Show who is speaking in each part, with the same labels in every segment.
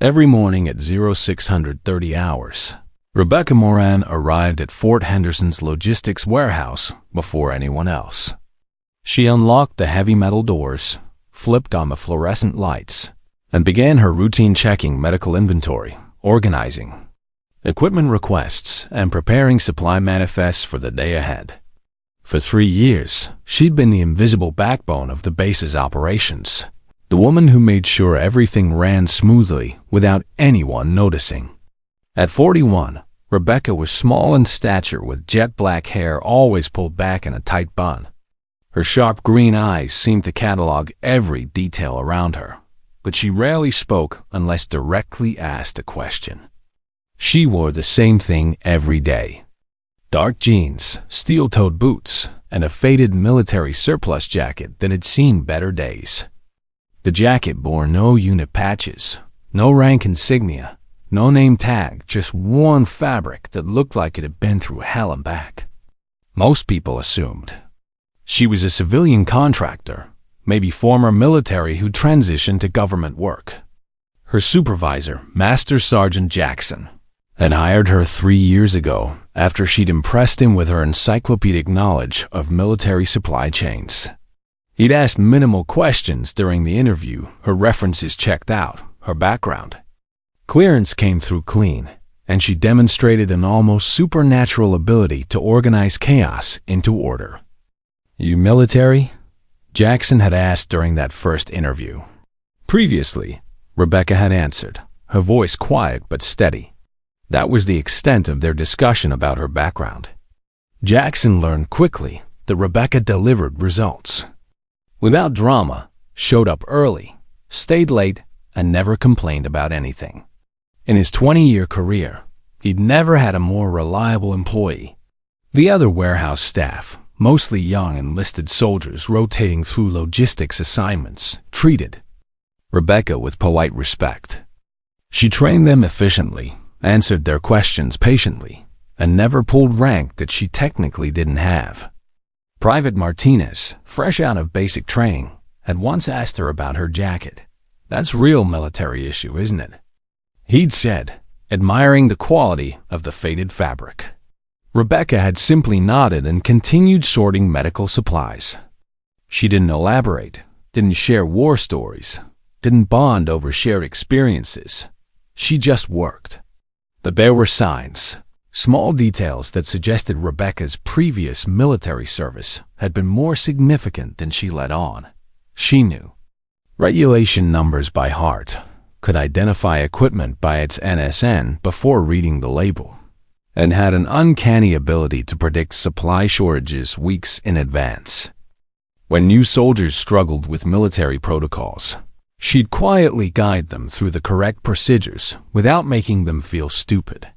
Speaker 1: Every morning at 0630 hours, Rebecca Moran arrived at Fort Henderson's logistics warehouse before anyone else. She unlocked the heavy metal doors, flipped on the fluorescent lights, and began her routine checking medical inventory, organizing equipment requests, and preparing supply manifests for the day ahead. For 3 years, she'd been the invisible backbone of the base's operations, the woman who made sure everything ran smoothly without anyone noticing. At 41, Rebecca was small in stature with jet black hair always pulled back in a tight bun. Her sharp green eyes seemed to catalog every detail around her, but she rarely spoke unless directly asked a question. She wore the same thing every day: dark jeans, steel-toed boots, and a faded military surplus jacket that had seen better days. The jacket bore no unit patches, no rank insignia, no name tag, just worn fabric that looked like it had been through hell and back. Most people assumed she was a civilian contractor, maybe former military who transitioned to government work. Her supervisor, Master Sergeant Jackson, had hired her 3 years ago after she'd impressed him with her encyclopedic knowledge of military supply chains. He'd asked minimal questions during the interview, her references checked out, her background. Clearance came through clean, and she demonstrated an almost supernatural ability to organize chaos into order. "You military?" Jackson had asked during that first interview. Previously, Rebecca had answered, her voice quiet but steady. That was the extent of their discussion about her background. Jackson learned quickly that Rebecca delivered results. Without drama, showed up early, stayed late, and never complained about anything. In his 20-year career, he'd never had a more reliable employee. The other warehouse staff, mostly young enlisted soldiers rotating through logistics assignments, treated Rebecca with polite respect. She trained them efficiently, answered their questions patiently, and never pulled rank that she technically didn't have. Private Martinez, fresh out of basic training, had once asked her about her jacket. "That's real military issue, isn't it?" He'd said, admiring the quality of the faded fabric. Rebecca had simply nodded and continued sorting medical supplies. She didn't elaborate, didn't share war stories, didn't bond over shared experiences. She just worked. But there were signs, small details that suggested Rebecca's previous military service had been more significant than she let on. She knew regulation numbers by heart, could identify equipment by its NSN before reading the label, and had an uncanny ability to predict supply shortages weeks in advance. When new soldiers struggled with military protocols, she'd quietly guide them through the correct procedures without making them feel stupid.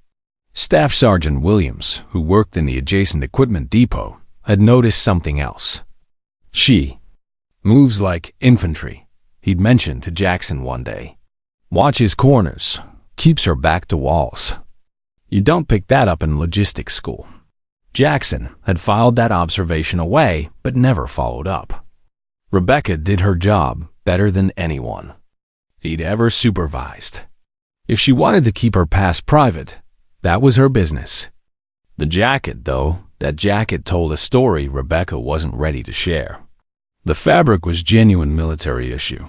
Speaker 1: Staff Sergeant Williams, who worked in the adjacent equipment depot, had noticed something else. She moves like infantry, he'd mentioned to Jackson one day. Watches corners, keeps her back to walls. You don't pick that up in logistics school. Jackson had filed that observation away, but never followed up. Rebecca did her job better than anyone he'd ever supervised. If she wanted to keep her past private, that was her business. The jacket, though, that jacket told a story Rebecca wasn't ready to share. The fabric was genuine military issue,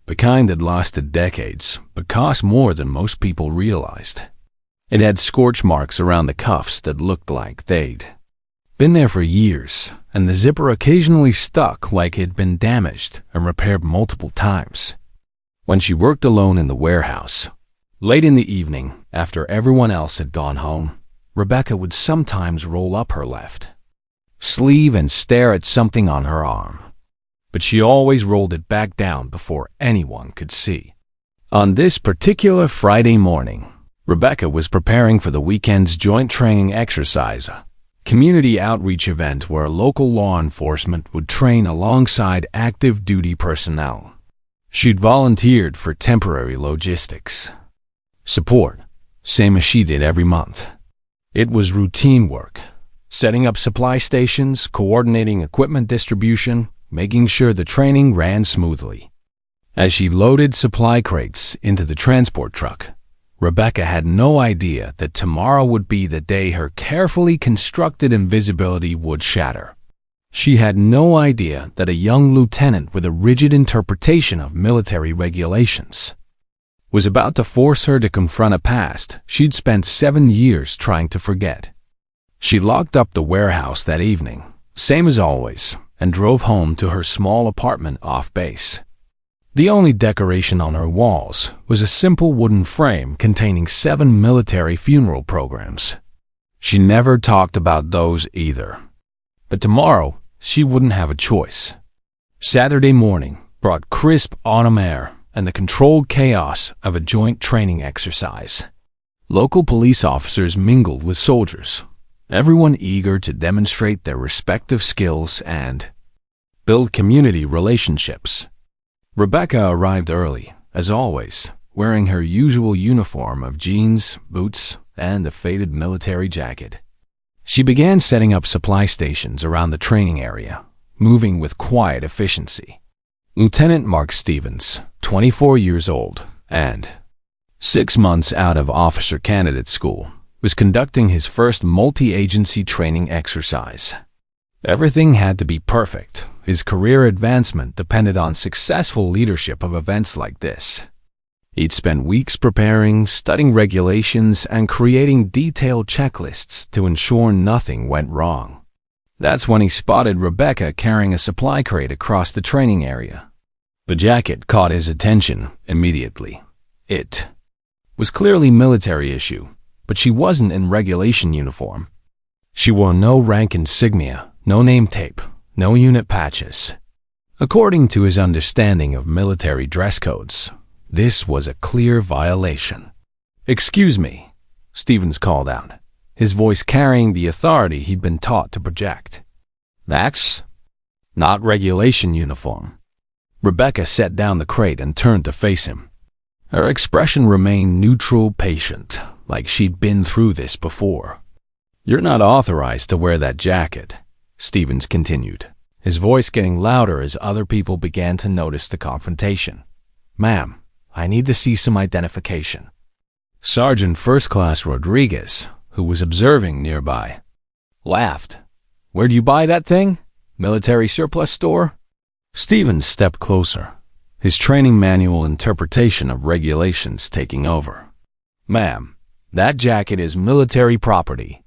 Speaker 1: the kind that lasted decades, but cost more than most people realized. It had scorch marks around the cuffs that looked like they'd been there for years, and the zipper occasionally stuck like it'd been damaged and repaired multiple times. When she worked alone in the warehouse, late in the evening, after everyone else had gone home, Rebecca would sometimes roll up her left sleeve and stare at something on her arm. But she always rolled it back down before anyone could see. On this particular Friday morning, Rebecca was preparing for the weekend's joint training exercise, a community outreach event where local law enforcement would train alongside active duty personnel. She'd volunteered for temporary logistics support, same as she did every month. It was routine work, setting up supply stations, coordinating equipment distribution, making sure the training ran smoothly. As she loaded supply crates into the transport truck, Rebecca had no idea that tomorrow would be the day her carefully constructed invisibility would shatter. She had no idea that a young lieutenant with a rigid interpretation of military regulations was about to force her to confront a past she'd spent 7 years trying to forget. She locked up the warehouse that evening, same as always, and drove home to her small apartment off base. The only decoration on her walls was a simple wooden frame containing 7 military funeral programs. She never talked about those either. But tomorrow, she wouldn't have a choice. Saturday morning brought crisp autumn air and the controlled chaos of a joint training exercise. Local police officers mingled with soldiers, everyone eager to demonstrate their respective skills and build community relationships. Rebecca arrived early, as always, wearing her usual uniform of jeans, boots, and a faded military jacket. She began setting up supply stations around the training area, moving with quiet efficiency. Lieutenant Mark Stevens, 24 years old, and 6 months out of officer candidate school, was conducting his first multi-agency training exercise. Everything had to be perfect. His career advancement depended on successful leadership of events like this. He'd spent weeks preparing, studying regulations, and creating detailed checklists to ensure nothing went wrong. That's when he spotted Rebecca carrying a supply crate across the training area. The jacket caught his attention immediately. It was clearly military issue, but she wasn't in regulation uniform. She wore no rank insignia, no name tape, no unit patches. According to his understanding of military dress codes, this was a clear violation. "Excuse me," Stevens called out, his voice carrying the authority he'd been taught to project. "That's not regulation uniform." Rebecca set down the crate and turned to face him. Her expression remained neutral, patient, like she'd been through this before. "You're not authorized to wear that jacket," Stevens continued, his voice getting louder as other people began to notice the confrontation. "Ma'am, I need to see some identification." Sergeant First Class Rodriguez, who was observing nearby, laughed. "Where'd you buy that thing? Military surplus store?" Stevens stepped closer, his training manual interpretation of regulations taking over. "Ma'am, that jacket is military property.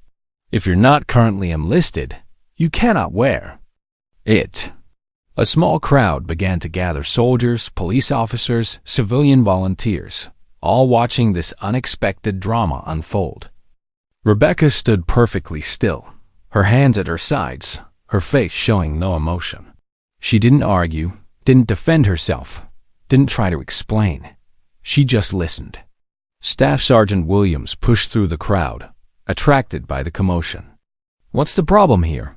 Speaker 1: If you're not currently enlisted, you cannot wear it." A small crowd began to gather, soldiers, police officers, civilian volunteers, all watching this unexpected drama unfold. Rebecca stood perfectly still, her hands at her sides, her face showing no emotion. She didn't argue, didn't defend herself, didn't try to explain. She just listened. Staff Sergeant Williams pushed through the crowd, attracted by the commotion. "What's the problem here?"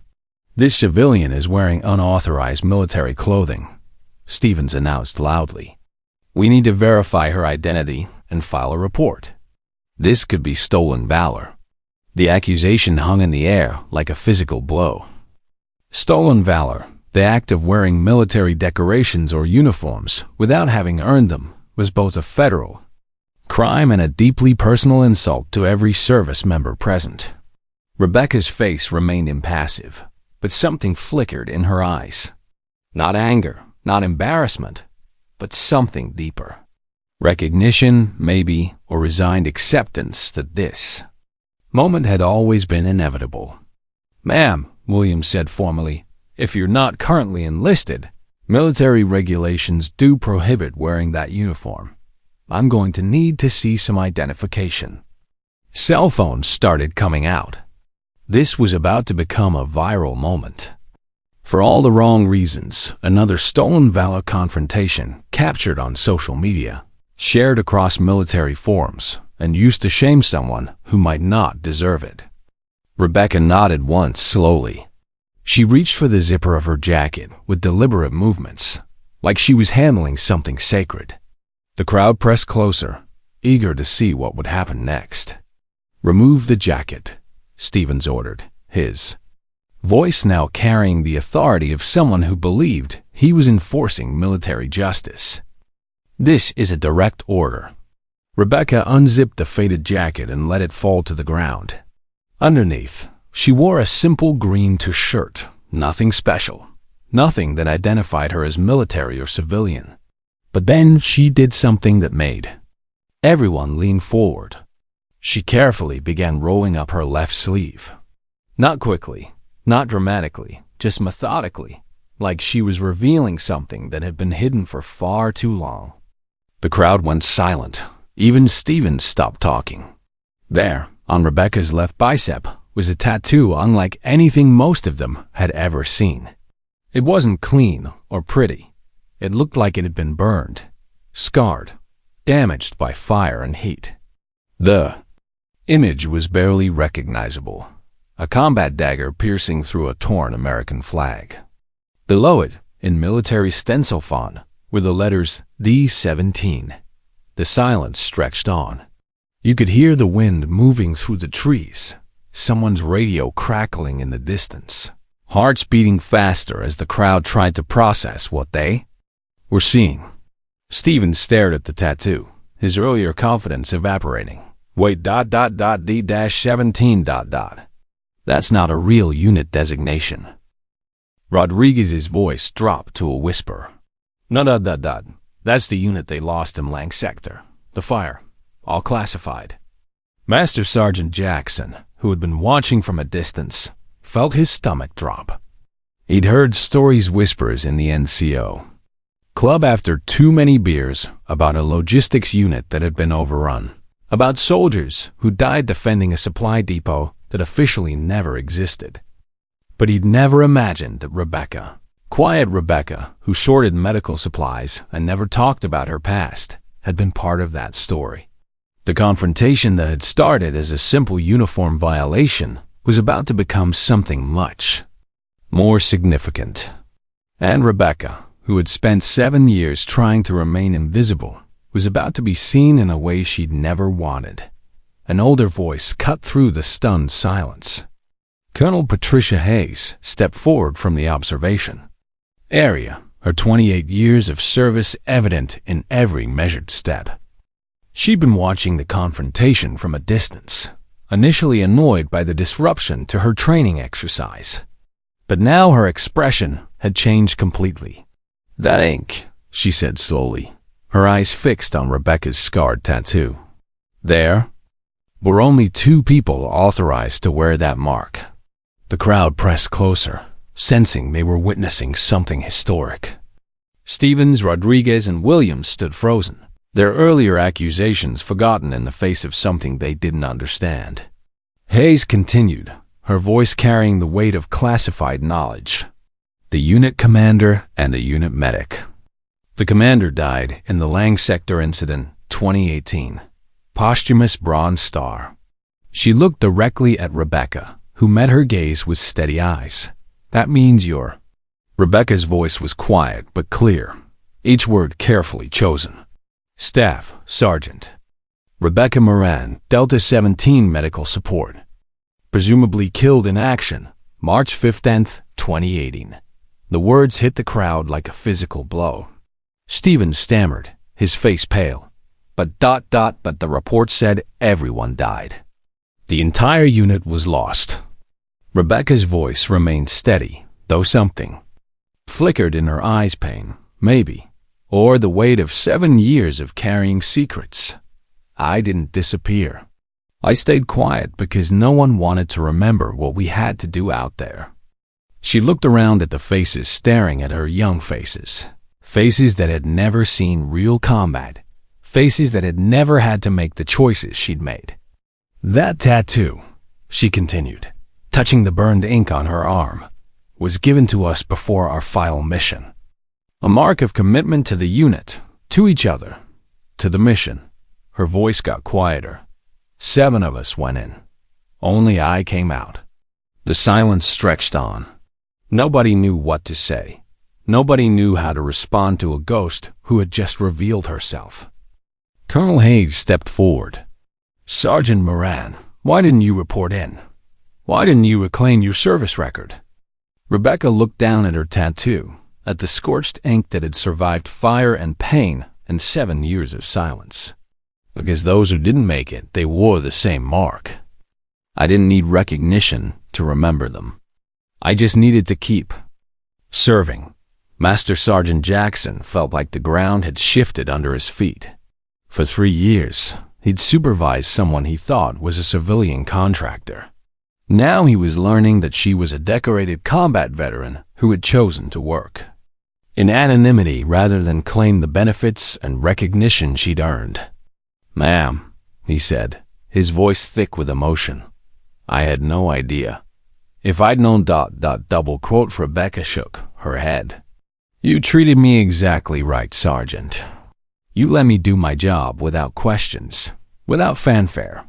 Speaker 1: "This civilian is wearing unauthorized military clothing," Stevens announced loudly. "We need to verify her identity and file a report. This could be stolen valor." The accusation hung in the air like a physical blow. Stolen valor, the act of wearing military decorations or uniforms without having earned them, was both a federal crime and a deeply personal insult to every service member present. Rebecca's face remained impassive, but something flickered in her eyes. Not anger, not embarrassment, but something deeper. Recognition, maybe, or resigned acceptance that this moment had always been inevitable. "Ma'am," Williams said formally, "if you're not currently enlisted, military regulations do prohibit wearing that uniform. I'm going to need to see some identification." Cell phones started coming out. This was about to become a viral moment. For all the wrong reasons, another stolen valor confrontation captured on social media, shared across military forums, and used to shame someone who might not deserve it. Rebecca nodded once slowly. She reached for the zipper of her jacket with deliberate movements, like she was handling something sacred. The crowd pressed closer, eager to see what would happen next. "Remove the jacket," Stevens ordered, his voice now carrying the authority of someone who believed he was enforcing military justice. This is a direct order." Rebecca unzipped the faded jacket and let it fall to the ground. Underneath, she wore a simple green shirt, nothing special, nothing that identified her as military or civilian. But then she did something that made everyone lean forward. She carefully began rolling up her left sleeve. Not quickly, not dramatically, just methodically, like she was revealing something that had been hidden for far too long. The crowd went silent. Even Steven stopped talking. There, on Rebecca's left bicep, was a tattoo unlike anything most of them had ever seen. It wasn't clean or pretty. It looked like it had been burned, scarred, damaged by fire and heat. The image was barely recognizable. A combat dagger piercing through a torn American flag. Below it, in military stencil font, were the letters D-17. The silence stretched on. You could hear the wind moving through the trees, someone's radio crackling in the distance, hearts beating faster as the crowd tried to process what they were seeing. Steven stared at the tattoo, his earlier confidence evaporating. Wait, D-17. That's not a real unit designation. Rodriguez's voice dropped to a whisper. No, that's the unit they lost in Lang Sector. The fire. All classified. Master Sergeant Jackson, who had been watching from a distance, felt his stomach drop. He'd heard stories whispers in the NCO club after too many beers about a logistics unit that had been overrun, about soldiers who died defending a supply depot that officially never existed. But he'd never imagined that Rebecca, quiet Rebecca, who sorted medical supplies and never talked about her past, had been part of that story. The confrontation that had started as a simple uniform violation was about to become something much more significant. And Rebecca, who had spent 7 years trying to remain invisible, was about to be seen in a way she'd never wanted. An older voice cut through the stunned silence. Colonel Patricia Hayes stepped forward from the observation area, her 28 years of service evident in every measured step. She'd been watching the confrontation from a distance, initially annoyed by the disruption to her training exercise. But now her expression had changed completely. "That ink," she said slowly, her eyes fixed on Rebecca's scarred tattoo. "There were only 2 people authorized to wear that mark." The crowd pressed closer, sensing they were witnessing something historic. Stevens, Rodriguez, and Williams stood frozen, their earlier accusations forgotten in the face of something they didn't understand. Hayes continued, her voice carrying the weight of classified knowledge. The unit commander and the unit medic. The commander died in the Lang Sector incident, 2018. Posthumous Bronze Star. She looked directly at Rebecca, who met her gaze with steady eyes. "That means you're—" Rebecca's voice was quiet but clear, each word carefully chosen. "Staff Sergeant Rebecca Moran, Delta 17 Medical Support. Presumably killed in action, March 15th, 2018. The words hit the crowd like a physical blow. Steven stammered, his face pale. But the report said everyone died. The entire unit was lost. Rebecca's voice remained steady, though something flickered in her eyes. Pain, maybe, or the weight of 7 years of carrying secrets. I didn't disappear. I stayed quiet because no one wanted to remember what we had to do out there. She looked around at the faces staring at her, young faces. Faces that had never seen real combat. Faces that had never had to make the choices she'd made. That tattoo, she continued, touching the burned ink on her arm, was given to us before our final mission. A mark of commitment to the unit, to each other, to the mission. Her voice got quieter. 7 of us went in. Only I came out. The silence stretched on. Nobody knew what to say. Nobody knew how to respond to a ghost who had just revealed herself. Colonel Hayes stepped forward. Sergeant Moran, why didn't you report in? Why didn't you reclaim your service record? Rebecca looked down at her tattoo, at the scorched ink that had survived fire and pain and 7 years of silence. Because those who didn't make it, they wore the same mark. I didn't need recognition to remember them. I just needed to keep serving. Master Sergeant Jackson felt like the ground had shifted under his feet. For 3 years, he'd supervised someone he thought was a civilian contractor. Now he was learning that she was a decorated combat veteran who had chosen to work in anonymity rather than claim the benefits and recognition she'd earned. "Ma'am," he said, his voice thick with emotion. "I had no idea. If I'd known ... Rebecca shook her head. "You treated me exactly right, Sergeant. You let me do my job without questions, without fanfare.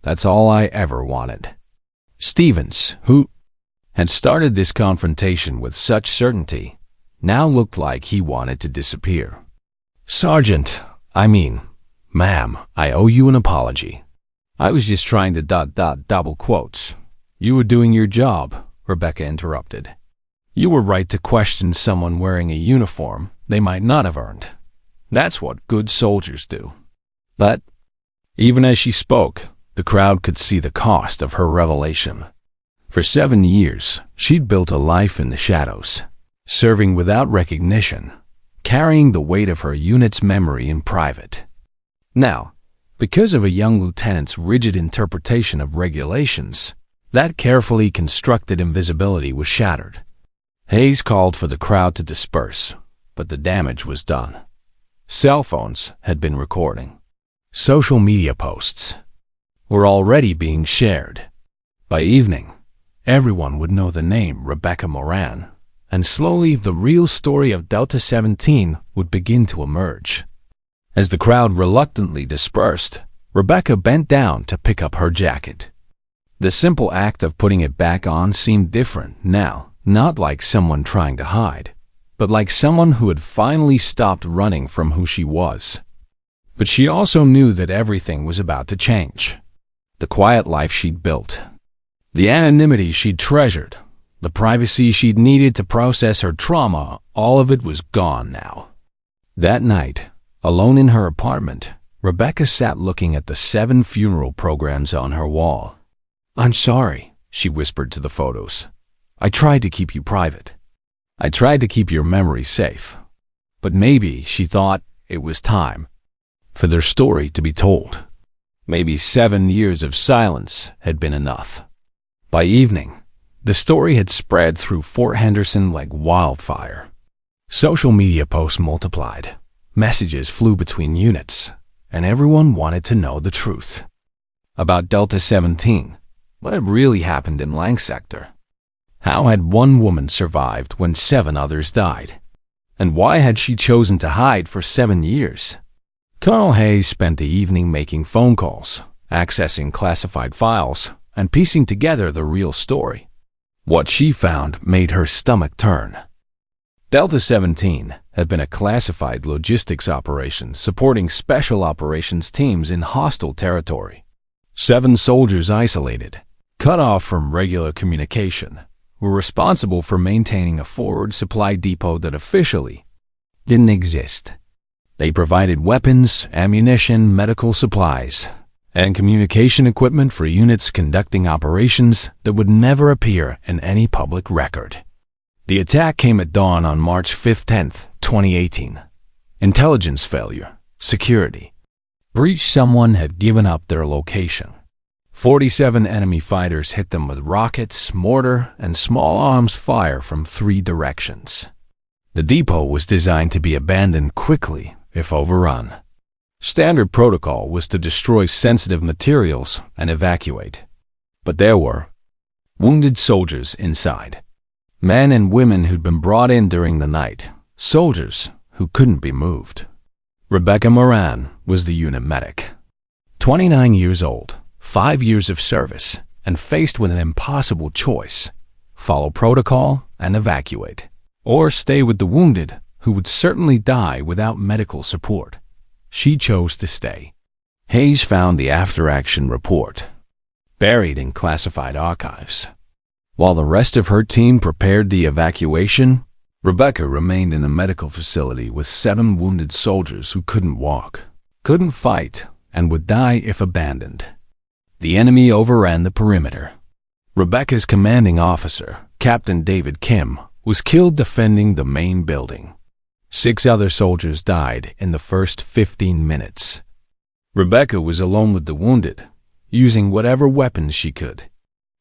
Speaker 1: That's all I ever wanted." Stevens, who had started this confrontation with such certainty, now looked like he wanted to disappear. "Sergeant, ma'am, I owe you an apology. I was just trying to ... You were doing your job," Rebecca interrupted. "You were right to question someone wearing a uniform they might not have earned. That's what good soldiers do." But even as she spoke, the crowd could see the cost of her revelation. For 7 years, she'd built a life in the shadows, serving without recognition, carrying the weight of her unit's memory in private. Now, because of a young lieutenant's rigid interpretation of regulations, that carefully constructed invisibility was shattered. Hayes called for the crowd to disperse, but the damage was done. Cell phones had been recording. Social media posts were already being shared. By evening, everyone would know the name Rebecca Moran, and slowly the real story of Delta 17 would begin to emerge. As the crowd reluctantly dispersed, Rebecca bent down to pick up her jacket. The simple act of putting it back on seemed different now, not like someone trying to hide, but like someone who had finally stopped running from who she was. But she also knew that everything was about to change. The quiet life she'd built, the anonymity she'd treasured, the privacy she'd needed to process her trauma, all of it was gone now. That night, alone in her apartment, Rebecca sat looking at the 7 funeral programs on her wall. "I'm sorry," she whispered to the photos. "I tried to keep you private. I tried to keep your memory safe." But maybe, she thought, it was time for their story to be told. Maybe 7 years of silence had been enough. By evening, the story had spread through Fort Henderson like wildfire. Social media posts multiplied, messages flew between units, and everyone wanted to know the truth. About Delta 17, what had really happened in Lang Sector? How had one woman survived when 7 others died? And why had she chosen to hide for 7 years? Colonel Hayes spent the evening making phone calls, accessing classified files, and piecing together the real story. What she found made her stomach turn. Delta 17 had been a classified logistics operation supporting special operations teams in hostile territory. 7 soldiers isolated, cut off from regular communication, were responsible for maintaining a forward supply depot that officially didn't exist. They provided weapons, ammunition, medical supplies, and communication equipment for units conducting operations that would never appear in any public record. The attack came at dawn on March 5th, 2018. Intelligence failure, security breach. Someone had given up their location. 47 enemy fighters hit them with rockets, mortar, and small arms fire from 3 directions. The depot was designed to be abandoned quickly if overrun. Standard protocol was to destroy sensitive materials and evacuate. But there were wounded soldiers inside. Men and women who'd been brought in during the night. Soldiers who couldn't be moved. Rebecca Moran was the unit medic. 29 years old, 5 years of service, and faced with an impossible choice: follow protocol and evacuate, or stay with the wounded who would certainly die without medical support. She chose to stay. Hayes found the after-action report, buried in classified archives. While the rest of her team prepared the evacuation, Rebecca remained in a medical facility with 7 wounded soldiers who couldn't walk, couldn't fight, and would die if abandoned. The enemy overran the perimeter. Rebecca's commanding officer, Captain David Kim, was killed defending the main building. 6 other soldiers died in the first 15 minutes. Rebecca was alone with the wounded, using whatever weapons she could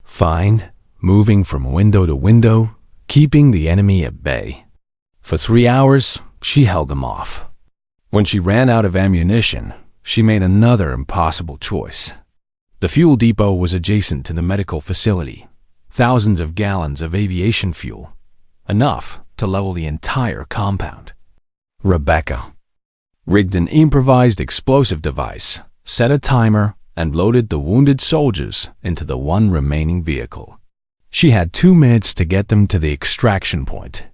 Speaker 1: find, moving from window to window, keeping the enemy at bay. For 3 hours, she held them off. When she ran out of ammunition, she made another impossible choice. The fuel depot was adjacent to the medical facility. Thousands of gallons of aviation fuel, enough to level the entire compound. Rebecca rigged an improvised explosive device, set a timer, and loaded the wounded soldiers into the one remaining vehicle. She had 2 minutes to get them to the extraction point.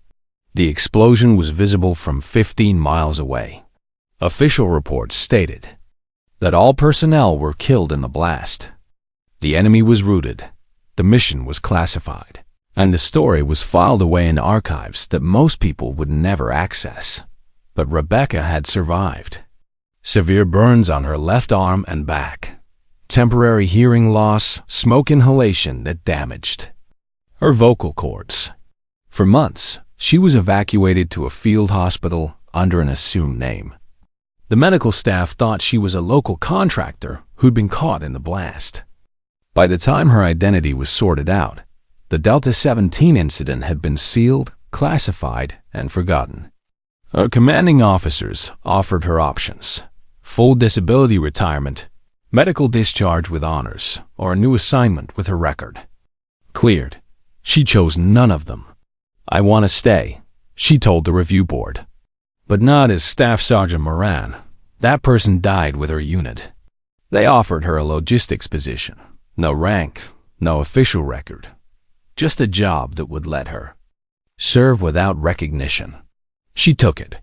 Speaker 1: The explosion was visible from 15 miles away. Official reports stated that all personnel were killed in the blast. The enemy was routed, the mission was classified, and the story was filed away in archives that most people would never access. But Rebecca had survived. Severe burns on her left arm and back, temporary hearing loss, smoke inhalation that damaged her vocal cords. For months, she was evacuated to a field hospital under an assumed name. The medical staff thought she was a local contractor who'd been caught in the blast. By the time her identity was sorted out, the Delta 17 incident had been sealed, classified, and forgotten. Her commanding officers offered her options: full disability retirement, medical discharge with honors, or a new assignment with her record cleared. She chose none of them. "I want to stay," she told the review board. But not as Staff Sergeant Moran. That person died with her unit. They offered her a logistics position. No rank, no official record. Just a job that would let her serve without recognition. She took it.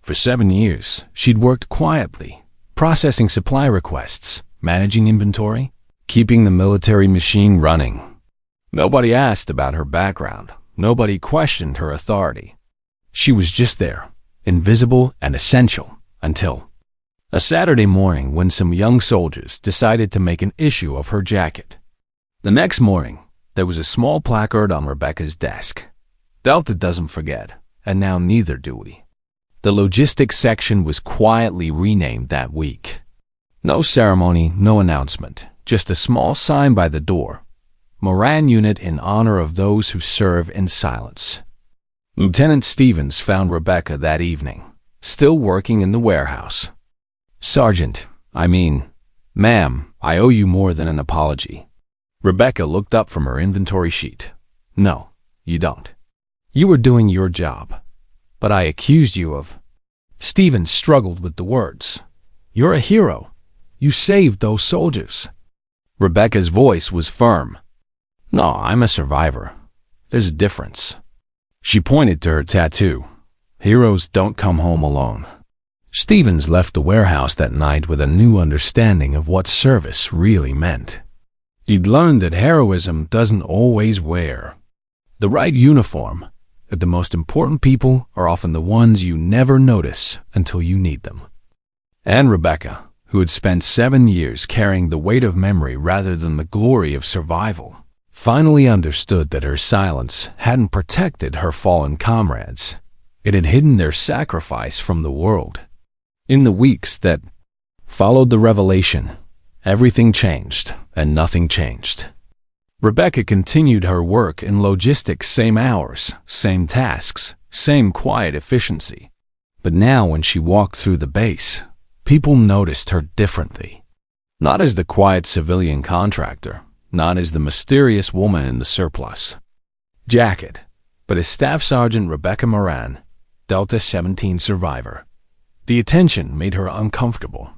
Speaker 1: For 7 years, she'd worked quietly, processing supply requests, managing inventory, keeping the military machine running. Nobody asked about her background. Nobody questioned her authority. She was just there, invisible and essential, until a Saturday morning when some young soldiers decided to make an issue of her jacket. The next morning, there was a small placard on Rebecca's desk. Delta doesn't forget, and now neither do we. The logistics section was quietly renamed that week. No ceremony, no announcement, just a small sign by the door. Moran Unit in honor of those who serve in silence. Lieutenant Stevens found Rebecca that evening, still working in the warehouse. Ma'am, I owe you more than an apology." Rebecca looked up from her inventory sheet. "No, you don't. You were doing your job. But I accused you of—" Stevens struggled with the words. "You're a hero. You saved those soldiers." Rebecca's voice was firm. "No, I'm a survivor. There's a difference." She pointed to her tattoo. "Heroes don't come home alone." Stevens left the warehouse that night with a new understanding of what service really meant. He'd learned that heroism doesn't always wear the right uniform, that the most important people are often the ones you never notice until you need them. And Rebecca, who had spent 7 years carrying the weight of memory rather than the glory of survival, finally understood that her silence hadn't protected her fallen comrades. It had hidden their sacrifice from the world. In the weeks that followed the revelation, everything changed and nothing changed. Rebecca continued her work in logistics, same hours, same tasks, same quiet efficiency. But now when she walked through the base, people noticed her differently. Not as the quiet civilian contractor, not as the mysterious woman in the surplus jacket, but as Staff Sergeant Rebecca Moran, Delta 17 survivor. The attention made her uncomfortable.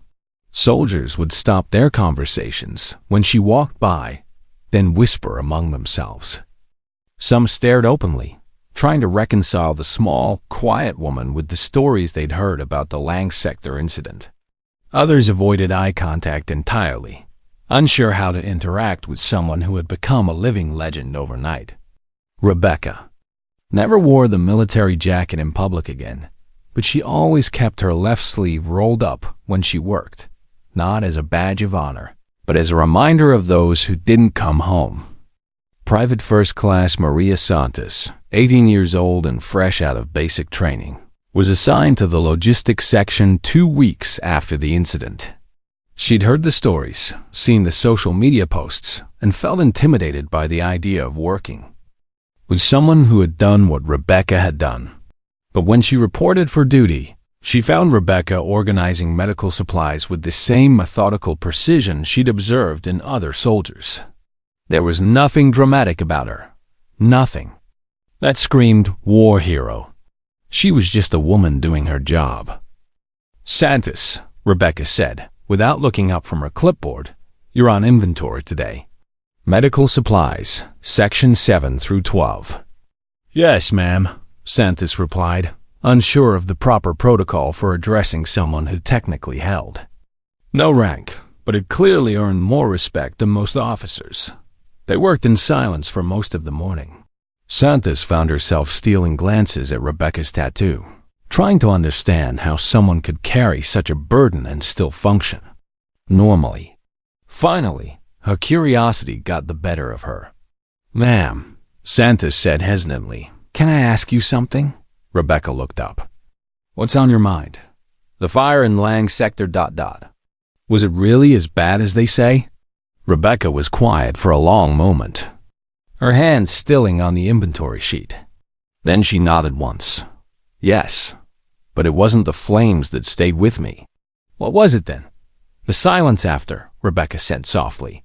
Speaker 1: Soldiers would stop their conversations when she walked by, then whisper among themselves. Some stared openly, trying to reconcile the small, quiet woman with the stories they'd heard about the Lang Sector incident. Others avoided eye contact entirely, unsure how to interact with someone who had become a living legend overnight. Rebecca Never wore the military jacket in public again, but she always kept her left sleeve rolled up when she worked, not as a badge of honor, but as a reminder of those who didn't come home. Private First Class Maria Santos, 18 years old and fresh out of basic training, was assigned to the logistics section 2 weeks after the incident. She'd heard the stories, seen the social media posts, and felt intimidated by the idea of working with someone who had done what Rebecca had done. But when she reported for duty, she found Rebecca organizing medical supplies with the same methodical precision she'd observed in other soldiers. There was nothing dramatic about her. Nothing that screamed war hero. She was just a woman doing her job. "Santos," Rebecca said, without looking up from her clipboard, "you're on inventory today. Medical supplies, section 7 through 12. "Yes, ma'am," Santos replied, unsure of the proper protocol for addressing someone who technically held no rank, but had clearly earned more respect than most officers. They worked in silence for most of the morning. Santos found herself stealing glances at Rebecca's tattoo, trying to understand how someone could carry such a burden and still function normally. Finally, her curiosity got the better of her. "Ma'am," Santos said hesitantly, "can I ask you something?" Rebecca looked up. "What's on your mind?" "The fire in Lang Sector ... Was it really as bad as they say?" Rebecca was quiet for a long moment, her hand stilling on the inventory sheet. Then she nodded once. "Yes, but it wasn't the flames that stayed with me." "What was it then?" "The silence after," Rebecca said softly.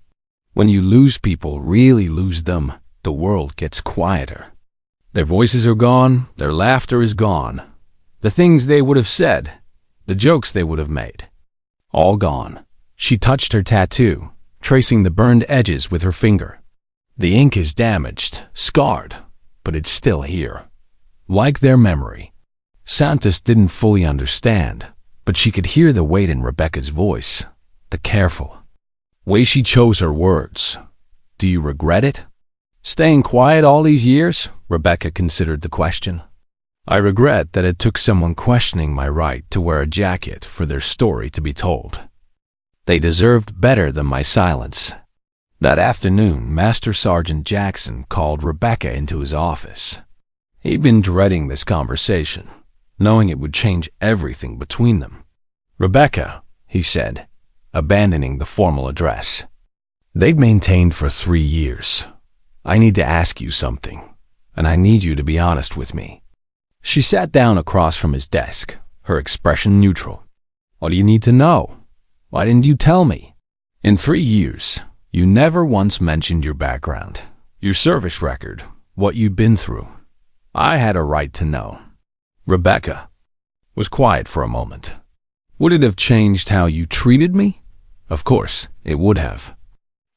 Speaker 1: "When you lose people, really lose them, the world gets quieter. Their voices are gone, their laughter is gone. The things they would have said, the jokes they would have made, all gone." She touched her tattoo, tracing the burned edges with her finger. "The ink is damaged, scarred, but it's still here. Like their memory." Santos didn't fully understand, but she could hear the weight in Rebecca's voice, the careful way she chose her words. "Do you regret it? Staying quiet all these years?" Rebecca considered the question. "I regret that it took someone questioning my right to wear a jacket for their story to be told. They deserved better than my silence." That afternoon, Master Sergeant Jackson called Rebecca into his office. He'd been dreading this conversation, knowing it would change everything between them. "Rebecca," he said, abandoning the formal address they'd maintained for 3 years, "I need to ask you something, and I need you to be honest with me." She sat down across from his desk, her expression neutral. "What do you need to know? Why didn't you tell me? In 3 years, you never once mentioned your background, your service record, what you'd been through. I had a right to know." Rebecca was quiet for a moment. "Would it have changed how you treated me?" "Of course, it would have.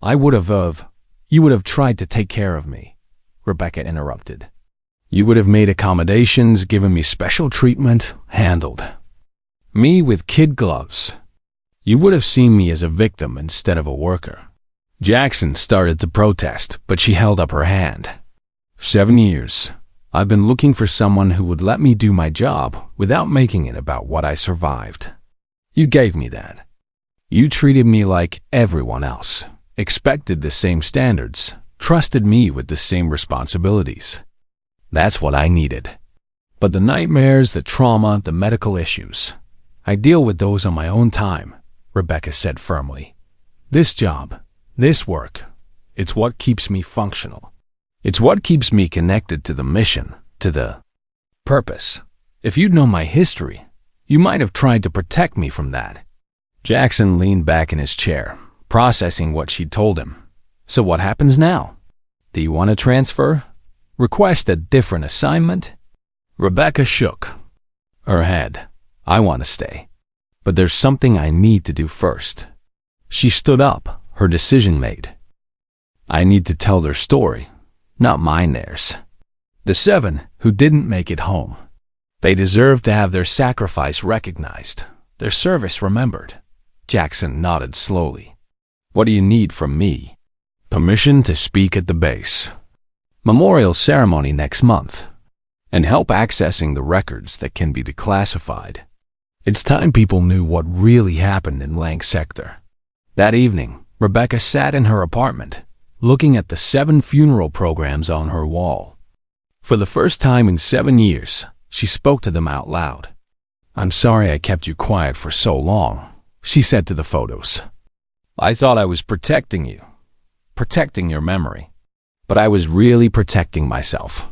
Speaker 1: I would have, you would have tried to take care of me," Rebecca interrupted. "You would have made accommodations, given me special treatment, handled me with kid gloves. You would have seen me as a victim instead of a worker." Jackson started to protest, but she held up her hand. 7 years. I've been looking for someone who would let me do my job without making it about what I survived. You gave me that. You treated me like everyone else, expected the same standards, trusted me with the same responsibilities. That's what I needed. But the nightmares, the trauma, the medical issues, I deal with those on my own time," Rebecca said firmly. "This job, this work, it's what keeps me functional. It's what keeps me connected to the mission, to the purpose. If you'd known my history, you might have tried to protect me from that." Jackson leaned back in his chair, processing what she'd told him. "So what happens now? Do you want to transfer? Request a different assignment?" Rebecca shook her head. "I want to stay. But there's something I need to do first." She stood up, her decision made. "I need to tell their story, not mine theirs. The 7 who didn't make it home. They deserve to have their sacrifice recognized, their service remembered." Jackson nodded slowly. "What do you need from me?" "Permission to speak at the base. Memorial ceremony next month. and help accessing the records that can be declassified. It's time people knew what really happened in Lang Sector. That evening, Rebecca sat in her apartment, looking at the 7 funeral programs on her wall. For the first time in 7 years, she spoke to them out loud. "I'm sorry I kept you quiet for so long," she said to the photos. "I thought I was protecting you, protecting your memory, but I was really protecting myself."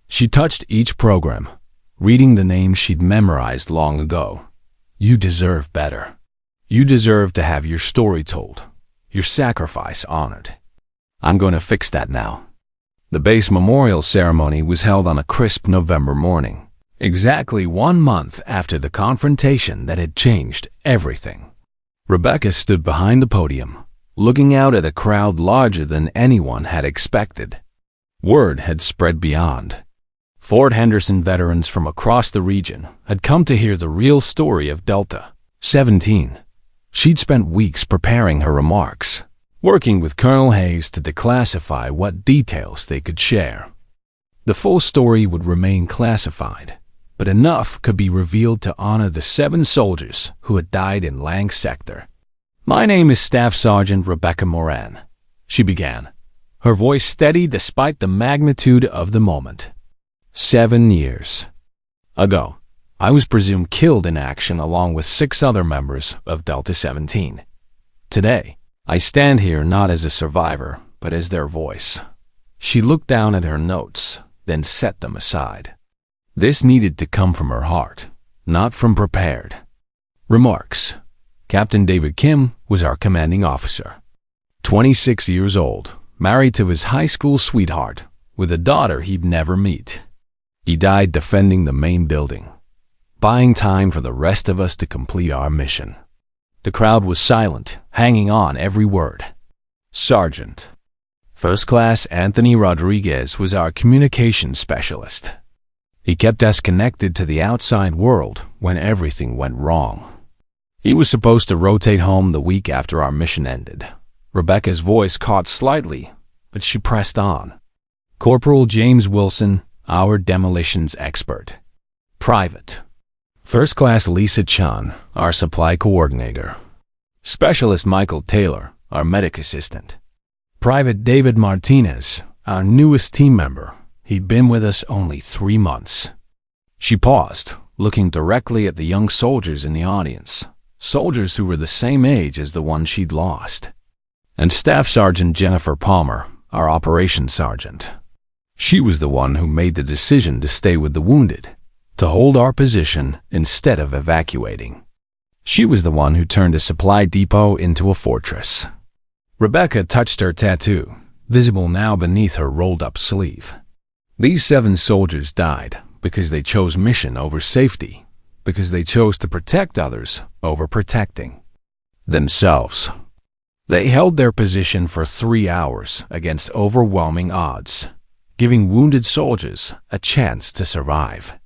Speaker 1: She touched each program, reading the names she'd memorized long ago. You deserve better. You deserve to have your story told, your sacrifice honored. I'm going to fix that now. The base memorial ceremony was held on a crisp November morning, exactly 1 month after the confrontation that had changed everything. Rebecca stood behind the podium, looking out at a crowd larger than anyone had expected. Word had spread beyond. Fort Henderson veterans from across the region had come to hear the real story of Delta 17. She'd spent weeks preparing her remarks, working with Colonel Hayes to declassify what details they could share. The full story would remain classified, but enough could be revealed to honor the 7 soldiers who had died in Lang Sector. "My name is Staff Sergeant Rebecca Moran," she began, her voice steady despite the magnitude of the moment. 7 years ago, I was presumed killed in action along with 6 other members of Delta 17. Today, I stand here not as a survivor, but as their voice. She looked down at her notes, then set them aside. This needed to come from her heart, not from prepared remarks. Captain David Kim was our commanding officer. 26 years old, married to his high school sweetheart, with a daughter he'd never meet. He died defending the main building, buying time for the rest of us to complete our mission. The crowd was silent, hanging on every word. Sergeant First Class Anthony Rodriguez was our communications specialist. He kept us connected to the outside world when everything went wrong. He was supposed to rotate home the week after our mission ended. Rebecca's voice caught slightly, but she pressed on. Corporal James Wilson, our demolitions expert. Private First Class Lisa Chan, our supply coordinator. Specialist Michael Taylor, our medic assistant. Private David Martinez, our newest team member. He'd been with us only 3 months. She paused, looking directly at the young soldiers in the audience, soldiers who were the same age as the one she'd lost. And Staff Sergeant Jennifer Palmer, our operations sergeant. She was the one who made the decision to stay with the wounded, to hold our position instead of evacuating. She was the one who turned a supply depot into a fortress. Rebecca touched her tattoo, visible now beneath her rolled-up sleeve. These 7 soldiers died because they chose mission over safety, because they chose to protect others over protecting themselves. They held their position for 3 hours against overwhelming odds, giving wounded soldiers a chance to survive.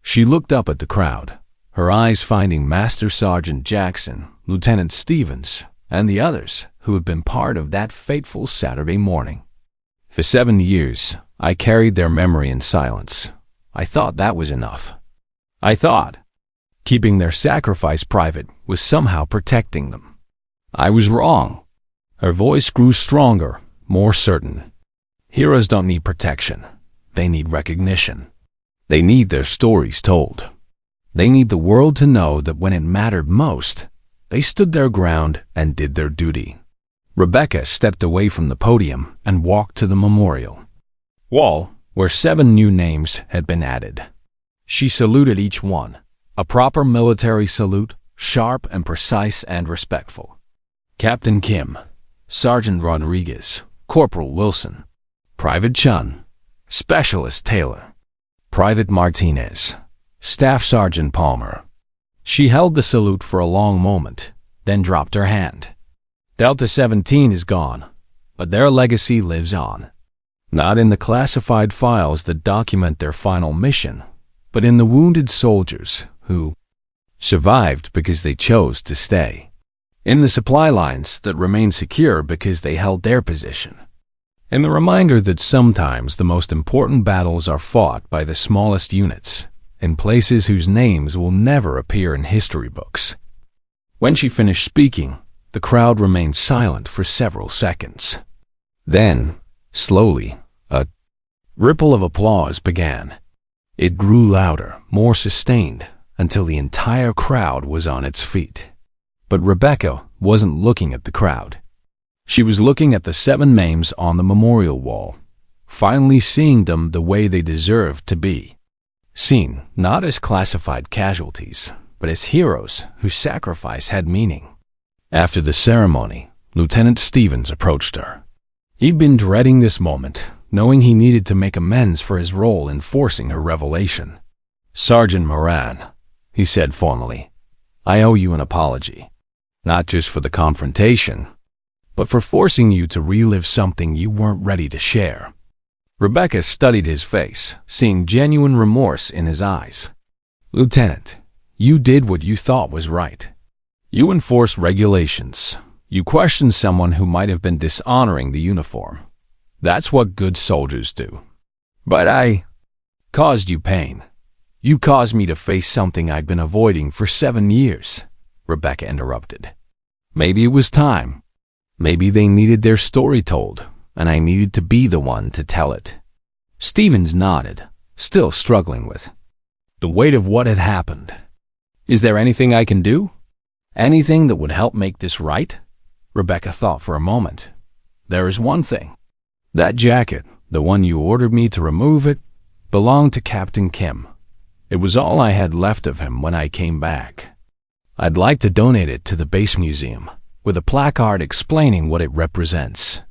Speaker 1: She looked up at the crowd, her eyes finding Master Sergeant Jackson, Lieutenant Stevens, and the others who had been part of that fateful Saturday morning. For 7 years, I carried their memory in silence. I thought that was enough. I thought keeping their sacrifice private was somehow protecting them. I was wrong. Her voice grew stronger, more certain. Heroes don't need protection. They need recognition. They need their stories told. They need the world to know that when it mattered most, they stood their ground and did their duty. Rebecca stepped away from the podium and walked to the memorial wall, where 7 new names had been added. She saluted each one, a proper military salute, sharp and precise and respectful. Captain Kim, Sergeant Rodriguez, Corporal Wilson, Private Chun, Specialist Taylor, Private Martinez, Staff Sergeant Palmer. She held the salute for a long moment, then dropped her hand. Delta 17 is gone, but their legacy lives on. Not in the classified files that document their final mission, but in the wounded soldiers who survived because they chose to stay. In the supply lines that remained secure because they held their position. and the reminder that sometimes the most important battles are fought by the smallest units, in places whose names will never appear in history books. When she finished speaking, the crowd remained silent for several seconds. Then, slowly, a ripple of applause began. It grew louder, more sustained, until the entire crowd was on its feet. But Rebecca wasn't looking at the crowd. She was looking at the 7 names on the memorial wall, finally seeing them the way they deserved to be. Seen not as classified casualties, but as heroes whose sacrifice had meaning. After the ceremony, Lieutenant Stevens approached her. He'd been dreading this moment, knowing he needed to make amends for his role in forcing her revelation. "Sergeant Moran," he said formally, "I owe you an apology, not just for the confrontation, but for forcing you to relive something you weren't ready to share." Rebecca studied his face, seeing genuine remorse in his eyes. "Lieutenant, you did what you thought was right. You enforced regulations. You questioned someone who might have been dishonoring the uniform. That's what good soldiers do. But I caused you pain. You caused me to face something I'd been avoiding for 7 years," Rebecca interrupted. "Maybe it was time. Maybe they needed their story told, and I needed to be the one to tell it." Stevens nodded, still struggling with the weight of what had happened. "Is there anything I can do? Anything that would help make this right?" Rebecca thought for a moment. "There is one thing. That jacket, the one you ordered me to remove it, belonged to Captain Kim. It was all I had left of him when I came back. I'd like to donate it to the base museum, with a placard explaining what it represents."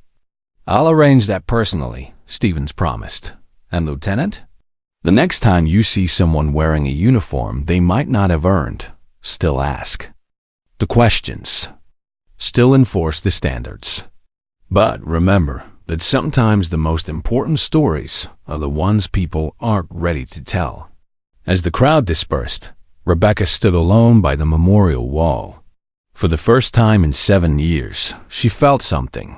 Speaker 1: "I'll arrange that personally," Stevens promised. "And Lieutenant, the next time you see someone wearing a uniform they might not have earned, still ask the questions. Still enforce the standards. But remember that sometimes the most important stories are the ones people aren't ready to tell." As the crowd dispersed, Rebecca stood alone by the memorial wall. For the first time in 7 years, she felt something.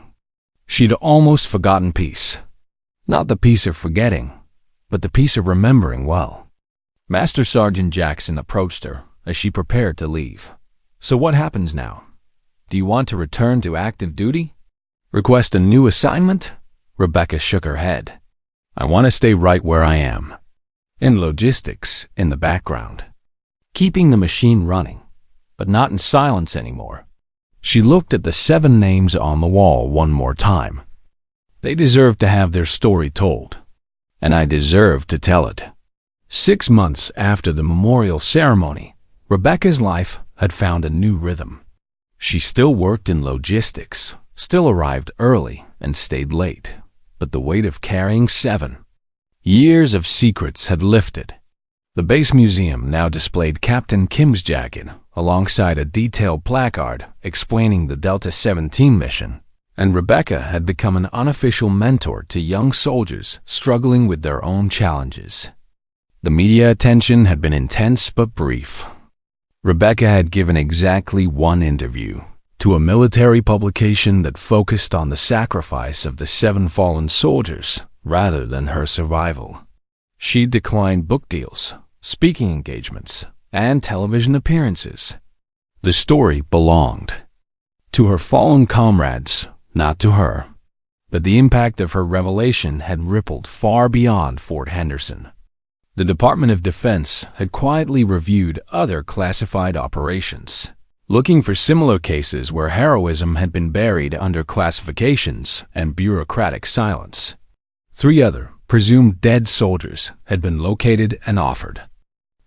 Speaker 1: She'd almost forgotten peace. Not the peace of forgetting, but the peace of remembering well. Master Sergeant Jackson approached her as she prepared to leave. "So what happens now? Do you want to return to active duty? Request a new assignment?" Rebecca shook her head. "I want to stay right where I am. In logistics, in the background. Keeping the machine running, but not in silence anymore." She looked at the 7 names on the wall one more time. "They deserve to have their story told, and I deserve to tell it." 6 months after the memorial ceremony, Rebecca's life had found a new rhythm. She still worked in logistics, still arrived early and stayed late, but the weight of carrying 7 years of secrets had lifted. The base museum now displayed Captain Kim's jacket alongside a detailed placard explaining the Delta 17 mission, and Rebecca had become an unofficial mentor to young soldiers struggling with their own challenges. The media attention had been intense but brief. Rebecca had given exactly 1 interview to a military publication that focused on the sacrifice of the 7 fallen soldiers rather than her survival. She declined book deals, speaking engagements, and television appearances. The story belonged to her fallen comrades, not to her. But the impact of her revelation had rippled far beyond Fort Henderson. The Department of Defense had quietly reviewed other classified operations, looking for similar cases where heroism had been buried under classifications and bureaucratic silence. 3 other presumed dead soldiers had been located and offered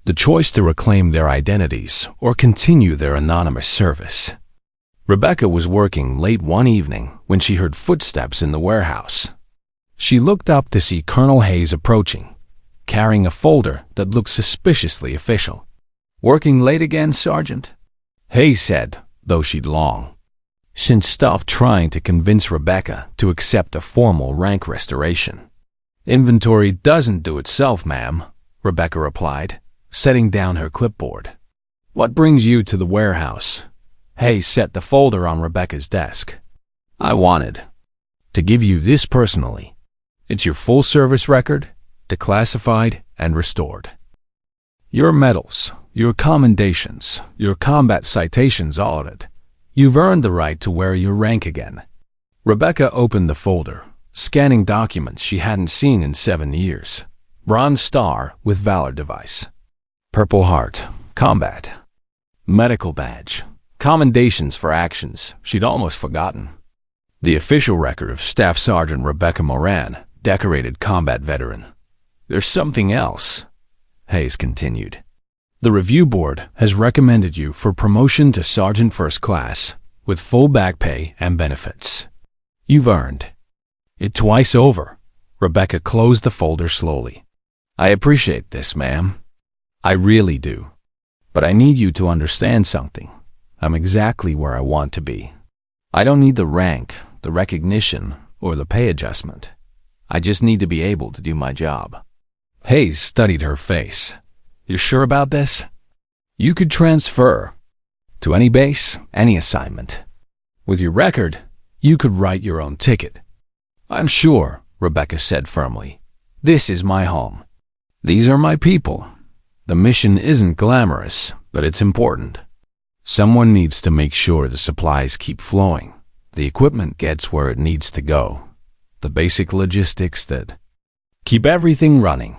Speaker 1: the choice to reclaim their identities or continue their anonymous service. Rebecca was working late one evening when she heard footsteps in the warehouse. She looked up to see Colonel Hayes approaching, carrying a folder that looked suspiciously official. "Working late again, Sergeant?" Hayes said, though she'd long since stopped trying to convince Rebecca to accept a formal rank restoration. "Inventory doesn't do itself, ma'am," Rebecca replied, setting down her clipboard. "What brings you to the warehouse?" Hayes set the folder on Rebecca's desk. "I wanted to give you this personally. It's your full service record, declassified and restored. Your medals, your commendations, your combat citations audited. You've earned the right to wear your rank again. Rebecca opened the folder, scanning documents she hadn't seen in 7 years. Bronze Star with Valor Device. Purple Heart, Combat. Medical Badge. Commendations for actions she'd almost forgotten. The official record of Staff Sergeant Rebecca Moran, decorated combat veteran. There's something else, Hayes continued. The review board has recommended you for promotion to Sergeant First Class with full back pay and benefits. You've earned it twice over. Rebecca closed the folder slowly. I appreciate this, ma'am. I really do. But I need you to understand something. I'm exactly where I want to be. I don't need the rank, the recognition, or the pay adjustment. I just need to be able to do my job. Hayes studied her face. You sure about this? You could transfer to any base, any assignment. With your record, you could write your own ticket. I'm sure, Rebecca said firmly. This is my home. These are my people. The mission isn't glamorous, but it's important. Someone needs to make sure the supplies keep flowing. The equipment gets where it needs to go. The basic logistics that keep everything running.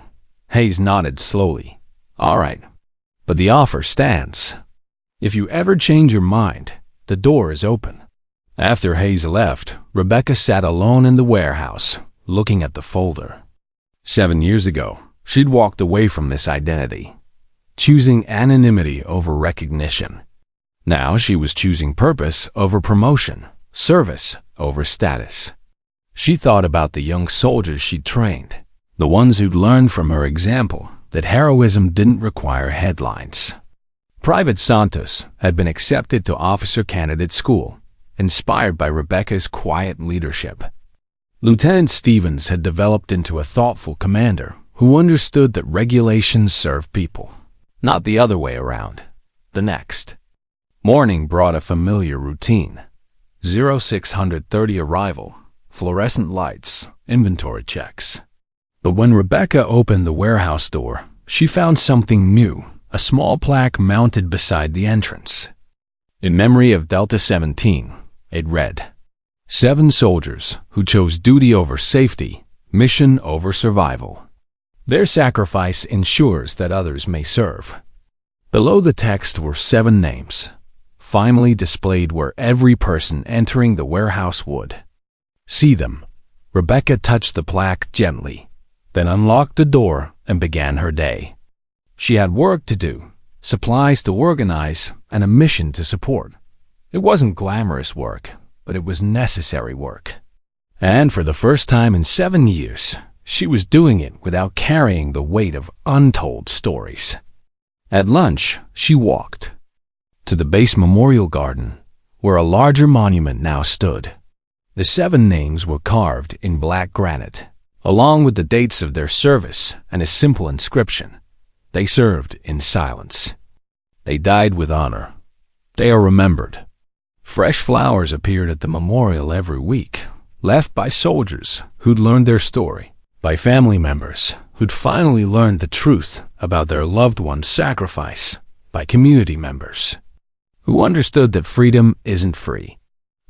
Speaker 1: Hayes nodded slowly. All right, but the offer stands. If you ever change your mind, the door is open. After Hayes left, Rebecca sat alone in the warehouse, looking at the folder. 7 years ago, she'd walked away from this identity, choosing anonymity over recognition. Now she was choosing purpose over promotion, service over status. She thought about the young soldiers she'd trained, the ones who'd learned from her example that heroism didn't require headlines. Private Santos had been accepted to officer candidate school, inspired by Rebecca's quiet leadership. Lieutenant Stevens had developed into a thoughtful commander who understood that regulations serve people, not the other way around. The next morning brought a familiar routine. 0630 arrival, fluorescent lights, inventory checks. But when Rebecca opened the warehouse door, she found something new, a small plaque mounted beside the entrance. In memory of Delta 17, it read, 7 soldiers who chose duty over safety, mission over survival. Their sacrifice ensures that others may serve. Below the text were 7 names, finally displayed where every person entering the warehouse would see them. Rebecca touched the plaque gently, then unlocked the door and began her day. She had work to do, supplies to organize, and a mission to support. It wasn't glamorous work, but it was necessary work. And for the first time in 7 years, she was doing it without carrying the weight of untold stories. At lunch, she walked to the base memorial garden, where a larger monument now stood. The 7 names were carved in black granite, along with the dates of their service and a simple inscription. They served in silence. They died with honor. They are remembered. Fresh flowers appeared at the memorial every week, left by soldiers who'd learned their story, by family members who'd finally learned the truth about their loved one's sacrifice, by community members who understood that freedom isn't free.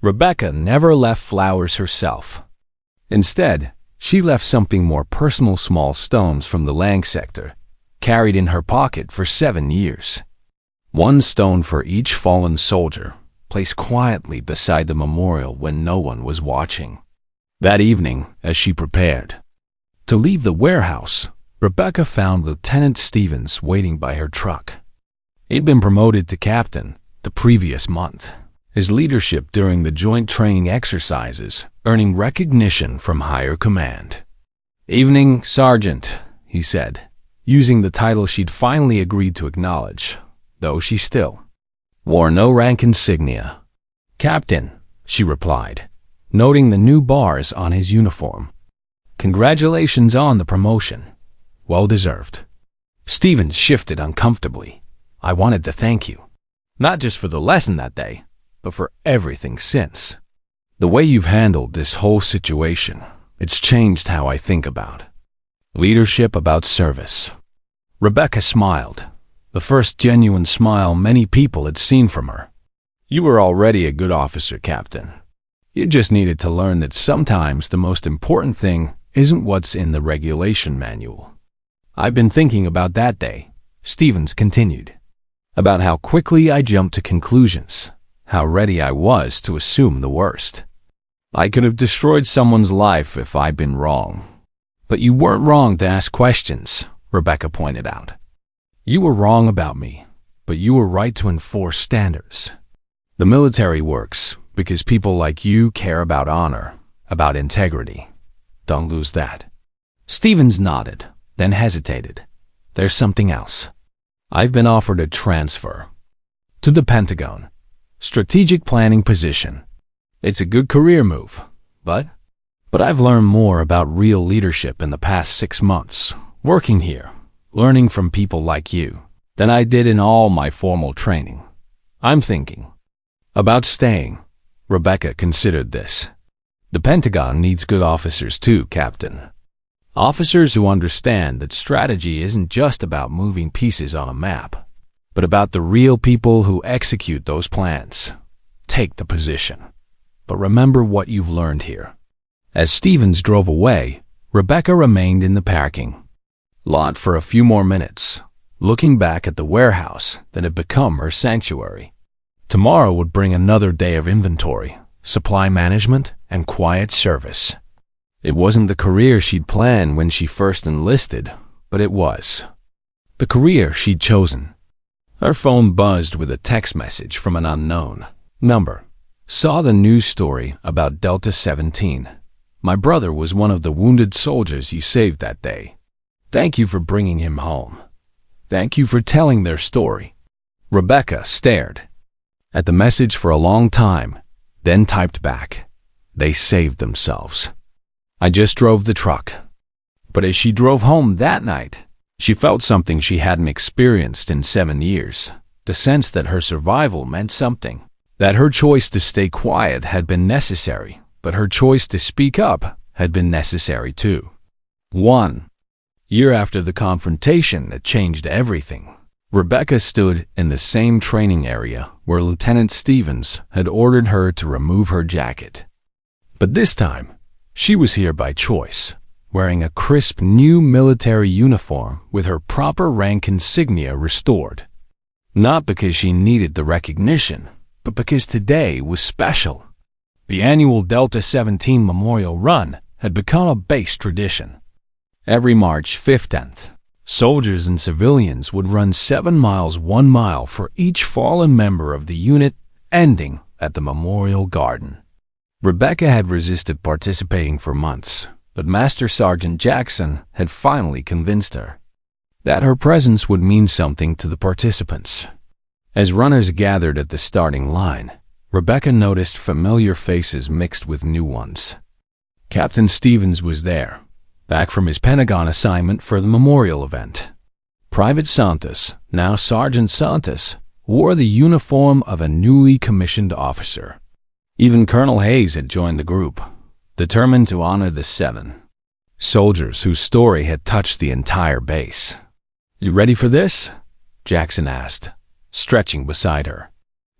Speaker 1: Rebecca never left flowers herself. Instead, she left something more personal, small stones from the Lang sector, carried in her pocket for 7 years. 1 stone for each fallen soldier, placed quietly beside the memorial when no one was watching. That evening, as she prepared to leave the warehouse, Rebecca found Lieutenant Stevens waiting by her truck. He'd been promoted to captain the previous month. His leadership during the joint training exercises earning recognition from higher command. "Evening, Sergeant," he said, using the title she'd finally agreed to acknowledge, though she still wore no rank insignia. "Captain," she replied, noting the new bars on his uniform. "Congratulations on the promotion. Well deserved." Stevens shifted uncomfortably. "I wanted to thank you, not just for the lesson that day, but for everything since." The way you've handled this whole situation, it's changed how I think about leadership, about service." Rebecca smiled, the first genuine smile many people had seen from her. "You were already a good officer, Captain. You just needed to learn that sometimes the most important thing isn't what's in the regulation manual." "I've been thinking about that day," Stevens continued, "about how quickly I jumped to conclusions, how ready I was to assume the worst. I could have destroyed someone's life if I'd been wrong." "But you weren't wrong to ask questions," Rebecca pointed out. "You were wrong about me, but you were right to enforce standards. The military works because people like you care about honor, about integrity. Don't lose that." Stevens nodded, then hesitated. "There's something else. I've been offered a transfer to the Pentagon, strategic planning position. It's a good career move, but I've learned more about real leadership in the past 6 months, working here, learning from people like you, than I did in all my formal training. I'm thinking about staying." Rebecca considered this. "The Pentagon needs good officers too, Captain. Officers who understand that strategy isn't just about moving pieces on a map, but about the real people who execute those plans. Take the position, but remember what you've learned here." As Stevens drove away, Rebecca remained in the parking lot for a few more minutes, looking back at the warehouse that had become her sanctuary. Tomorrow would bring another day of inventory, supply management, and quiet service. It wasn't the career she'd planned when she first enlisted, but it was the career she'd chosen. Her phone buzzed with a text message from an unknown number. "Saw the news story about Delta 17. My brother was one of the wounded soldiers you saved that day. Thank you for bringing him home. Thank you for telling their story." Rebecca stared at the message for a long time, then typed back, "They saved themselves. I just drove the truck." But as she drove home that night, she felt something she hadn't experienced in 7 years, the sense that her survival meant something, that her choice to stay quiet had been necessary, but her choice to speak up had been necessary too. 1 year after the confrontation that changed everything, Rebecca stood in the same training area where Lieutenant Stevens had ordered her to remove her jacket. But this time, she was here by choice, wearing a crisp new military uniform with her proper rank insignia restored. Not because she needed the recognition, but because today was special. The annual Delta 17 Memorial Run had become a base tradition. Every March 15th, soldiers and civilians would run 7 miles, 1 mile for each fallen member of the unit, ending at the Memorial Garden. Rebecca had resisted participating for months, but Master Sergeant Jackson had finally convinced her that her presence would mean something to the participants. As runners gathered at the starting line, Rebecca noticed familiar faces mixed with new ones. Captain Stevens was there, back from his Pentagon assignment for the memorial event. Private Santos, now Sergeant Santos, wore the uniform of a newly commissioned officer. Even Colonel Hayes had joined the group, determined to honor the 7 soldiers whose story had touched the entire base. "You ready for this?" Jackson asked, stretching beside her.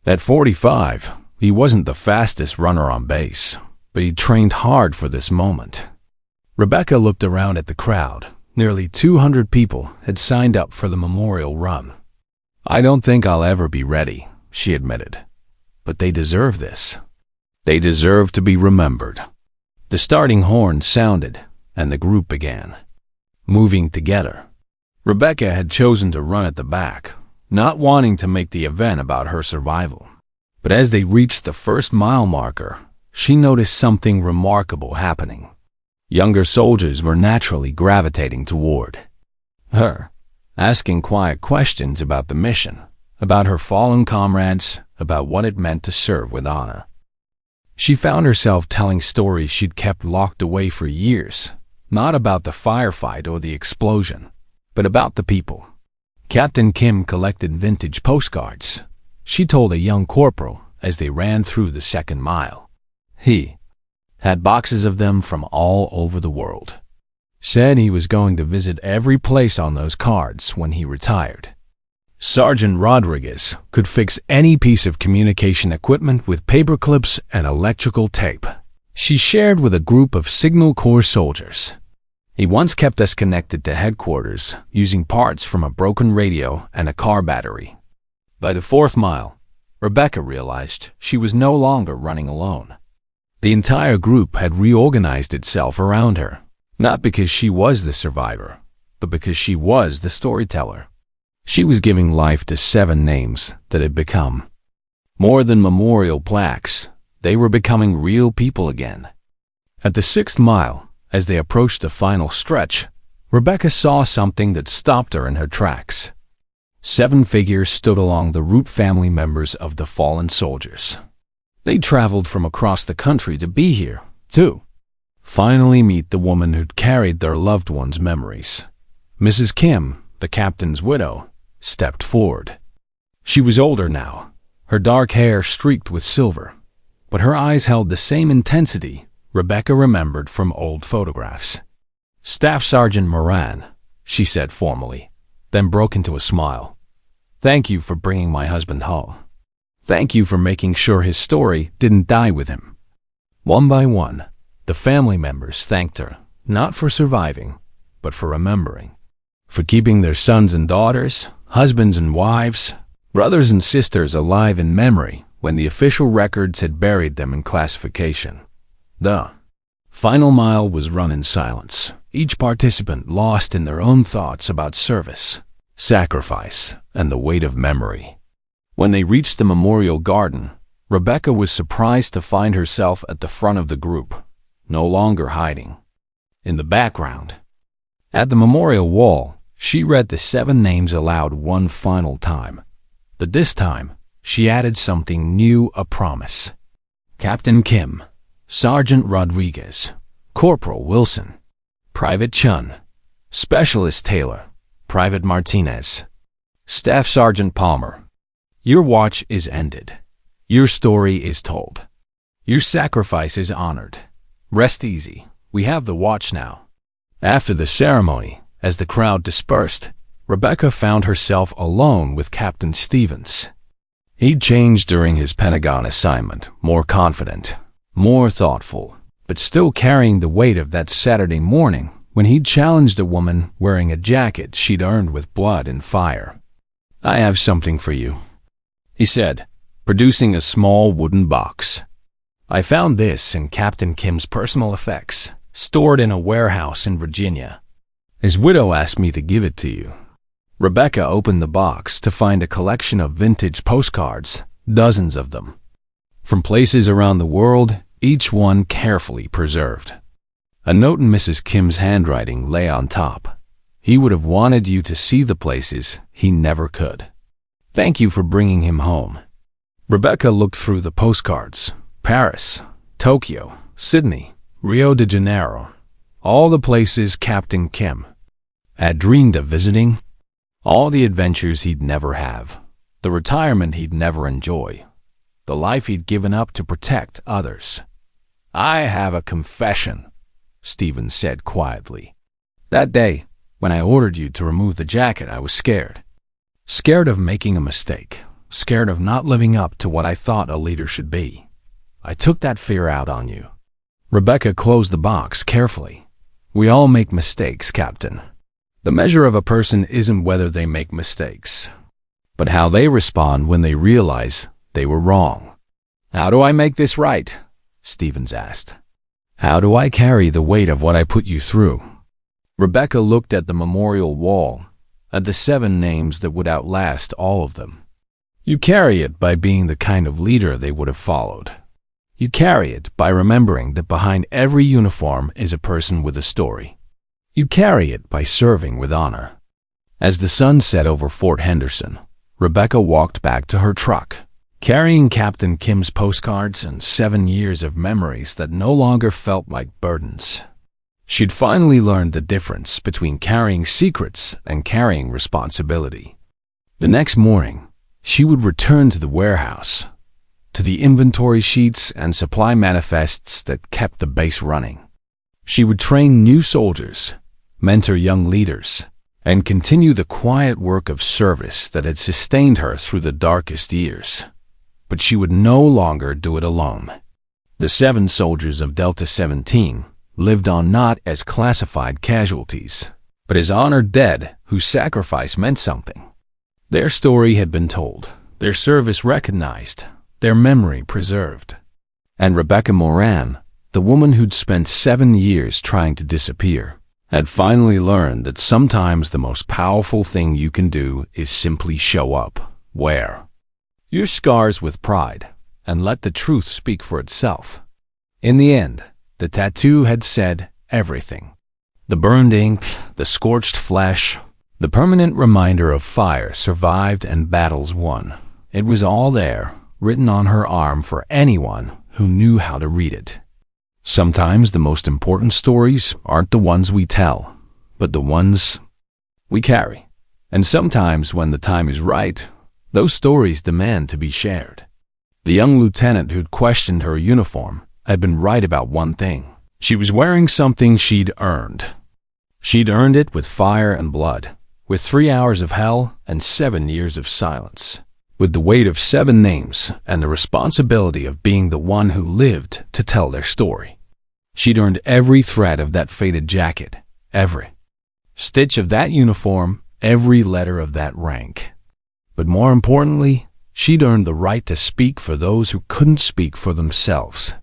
Speaker 1: At 45, he wasn't the fastest runner on base, but he trained hard for this moment. Rebecca looked around at the crowd. Nearly 200 people had signed up for the memorial run. "I don't think I'll ever be ready," she admitted. "But they deserve this. They deserve to be remembered." The starting horn sounded, and the group began moving together. Rebecca had chosen to run at the back, not wanting to make the event about her survival. But as they reached the first mile marker, she noticed something remarkable happening. Younger soldiers were naturally gravitating toward her, asking quiet questions about the mission, about her fallen comrades, about what it meant to serve with honor. She found herself telling stories she'd kept locked away for years, not about the firefight or the explosion, but about the people. Captain Kim collected vintage postcards. She told a young corporal as they ran through the second mile. He had boxes of them from all over the world. Said he was going to visit every place on those cards when he retired. Sergeant Rodriguez could fix any piece of communication equipment with paper clips and electrical tape. She shared with a group of Signal Corps soldiers. He once kept us connected to headquarters using parts from a broken radio and a car battery. By the 4th mile, Rebecca realized she was no longer running alone. The entire group had reorganized itself around her, not because she was the survivor, but because she was the storyteller. She was giving life to 7 names that had become more than memorial plaques. They were becoming real people again. At the 6th mile, as they approached the final stretch, Rebecca saw something that stopped her in her tracks. 7 figures stood along the route, family members of the fallen soldiers. They traveled from across the country to be here, to finally meet the woman who'd carried their loved ones' memories. Mrs. Kim, the captain's widow, stepped forward. She was older now, her dark hair streaked with silver, but her eyes held the same intensity Rebecca remembered from old photographs. "Staff Sergeant Moran," she said formally, then broke into a smile. "Thank you for bringing my husband home. Thank you for making sure his story didn't die with him." One by one, the family members thanked her, not for surviving, but for remembering, for keeping their sons and daughters, husbands and wives, brothers and sisters alive in memory when the official records had buried them in classification. The final mile was run in silence, each participant lost in their own thoughts about service, sacrifice, and the weight of memory. When they reached the memorial garden, Rebecca was surprised to find herself at the front of the group, no longer hiding. In the background, at the memorial wall, she read the 7 names aloud one final time, but this time she added something new, a promise. Captain Kim, Sergeant Rodriguez, Corporal Wilson, Private Chun, Specialist Taylor, Private Martinez, Staff Sergeant Palmer. Your watch is ended. Your story is told. Your sacrifice is honored. Rest easy. We have the watch now. After the ceremony, as the crowd dispersed, Rebecca found herself alone with Captain Stevens. He'd changed during his Pentagon assignment, more confident, more thoughtful, but still carrying the weight of that Saturday morning when he'd challenged a woman wearing a jacket she'd earned with blood and fire. "I have something for you," he said, producing a small wooden box. "I found this in Captain Kim's personal effects, stored in a warehouse in Virginia. His widow asked me to give it to you." Rebecca opened the box to find a collection of vintage postcards, dozens of them, from places around the world, each one carefully preserved. A note in Mrs. Kim's handwriting lay on top. He would have wanted you to see the places he never could. "Thank you for bringing him home." Rebecca looked through the postcards. Paris, Tokyo, Sydney, Rio de Janeiro, all the places Captain Kim had dreamed of visiting, all the adventures he'd never have, the retirement he'd never enjoy, the life he'd given up to protect others. "I have a confession," Stephen said quietly. "That day, when I ordered you to remove the jacket, I was scared. Scared of making a mistake, scared of not living up to what I thought a leader should be. I took that fear out on you." Rebecca closed the box carefully. "We all make mistakes, Captain. The measure of a person isn't whether they make mistakes, but how they respond when they realize they were wrong." "How do I make this right?" Stevens asked. "How do I carry the weight of what I put you through?" Rebecca looked at the memorial wall, at the 7 names that would outlast all of them. "You carry it by being the kind of leader they would have followed. You carry it by remembering that behind every uniform is a person with a story. You carry it by serving with honor." As the sun set over Fort Henderson, Rebecca walked back to her truck, carrying Captain Kim's postcards and 7 years of memories that no longer felt like burdens. She'd finally learned the difference between carrying secrets and carrying responsibility. The next morning, she would return to the warehouse, to the inventory sheets and supply manifests that kept the base running. She would train new soldiers, mentor young leaders, and continue the quiet work of service that had sustained her through the darkest years. But she would no longer do it alone. The 7 soldiers of Delta 17 lived on not as classified casualties, but as honored dead whose sacrifice meant something. Their story had been told, their service recognized, their memory preserved. And Rebecca Moran, the woman who'd spent 7 years trying to disappear, had finally learned that sometimes the most powerful thing you can do is simply show up. Wear your scars with pride and let the truth speak for itself. In the end, the tattoo had said everything. The burned ink, the scorched flesh, the permanent reminder of fire survived and battles won. It was all there, written on her arm for anyone who knew how to read it. Sometimes the most important stories aren't the ones we tell, but the ones we carry. And sometimes when the time is right, those stories demand to be shared. The young lieutenant who'd questioned her uniform had been right about one thing. She was wearing something she'd earned. She'd earned it with fire and blood, with 3 hours of hell and 7 years of silence, with the weight of 7 names and the responsibility of being the one who lived to tell their story. She'd earned every thread of that faded jacket, every stitch of that uniform, every letter of that rank. But more importantly, she'd earned the right to speak for those who couldn't speak for themselves.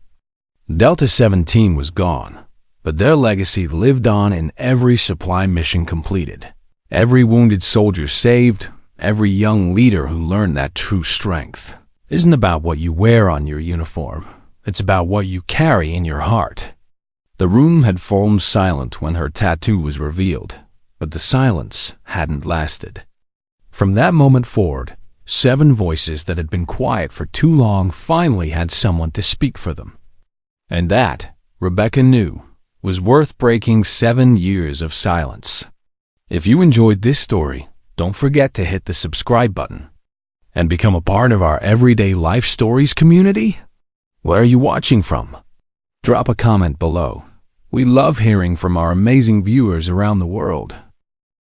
Speaker 1: Delta 17 was gone, but their legacy lived on in every supply mission completed, every wounded soldier saved, every young leader who learned that true strength isn't about what you wear on your uniform. It's about what you carry in your heart. The room had fallen silent when her tattoo was revealed, but the silence hadn't lasted. From that moment forward, 7 voices that had been quiet for too long finally had someone to speak for them. And that, Rebecca knew, was worth breaking 7 years of silence. If you enjoyed this story, don't forget to hit the subscribe button and become a part of our Everyday Life Stories community. Where are you watching from? Drop a comment below. We love hearing from our amazing viewers around the world.